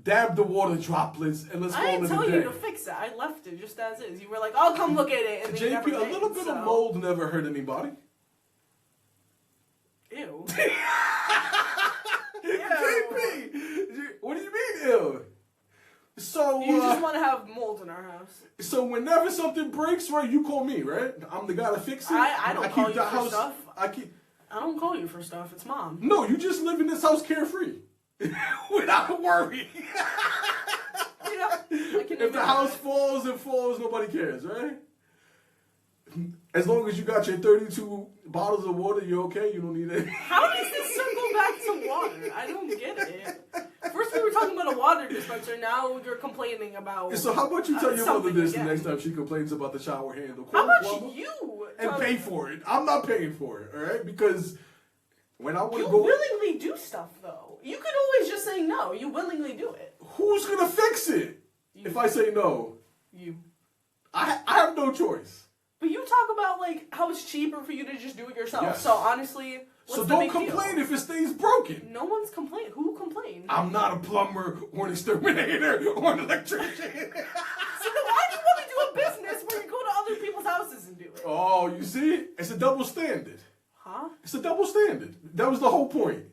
dab the water droplets and let's go I into didn't the tell day. you to fix it. I left it just as is. You were like, "Oh, come look at it." And then JP, you never a little did, bit of mold never hurt anybody. Ew. JP, what do you mean, ew? So You just want to have mold in our house. So whenever something breaks, right, you call me, right? I'm the guy to fix it. I don't call keep you the for house, stuff. I don't call you for stuff. It's mom. No, you just live in this house carefree, without worry. If the house falls, it falls. Nobody cares, right? As long as you got your 32 bottles of water, you're okay. You don't need it. How does this circle back to water? I don't get it. First we were talking about a water dispenser. Now you're complaining about. So how about you tell your mother this again. the next time she complains about the shower handle? How about you? And pay for it. I'm not paying for it, all right? Because when I want to You go, willingly do stuff though. You could always just say no. You willingly do it. Who's gonna fix it if I say no? You. I have no choice. But you talk about like how it's cheaper for you to just do it yourself. Yes. So honestly, what's So the don't big complain deal? if it stays broken. No one's complaining. Who complained? I'm not a plumber or an exterminator or an electrician. So then why do you want to do a business where you go to other people's houses and do it? Oh, you see? It's a double standard. Huh? It's a double standard. That was the whole point.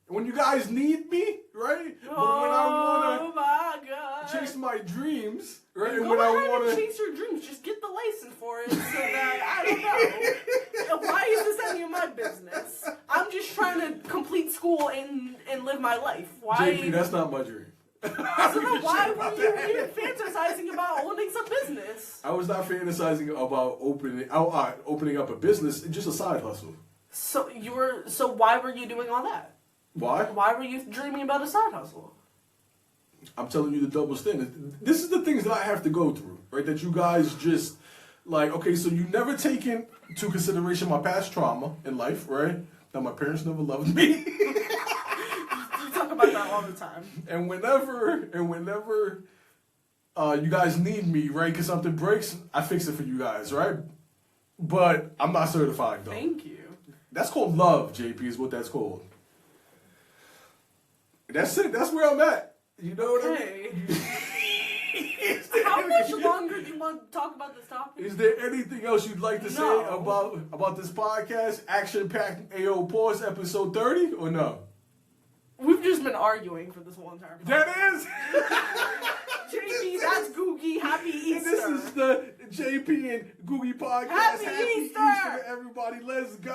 When you guys need me, right? But when I Oh my God. chase my dreams, right? And Go when I ahead want and to chase your dreams. Just get the license for it so that, I don't know. Why is this any of my business? I'm just trying to complete school and live my life. Why? JP, that's not my dream. So then why were you even fantasizing about owning some business? I was not fantasizing about opening up a business, just a side hustle. So why were you doing all that? Why? Why were you dreaming about a side hustle? I'm telling you the double standard. This is the things that I have to go through, right? That you guys just, like, okay, so you never take into consideration my past trauma in life, right? That my parents never loved me. You talk about that all the time. And whenever you guys need me, right? Because something breaks, I fix it for you guys, right? But I'm not certified though. Thank you. That's called love, JP. Is what that's called. That's it. That's where I'm at. You know what I mean? How much longer do you want to talk about this topic? Is there anything else you'd like to say about this podcast? Action packed AO Pause episode 30 or no? We've just been arguing for this whole entire podcast. That is. JP, that's Googie. Happy Easter. This is the JP and Googie podcast. Happy Easter, everybody. Let's go.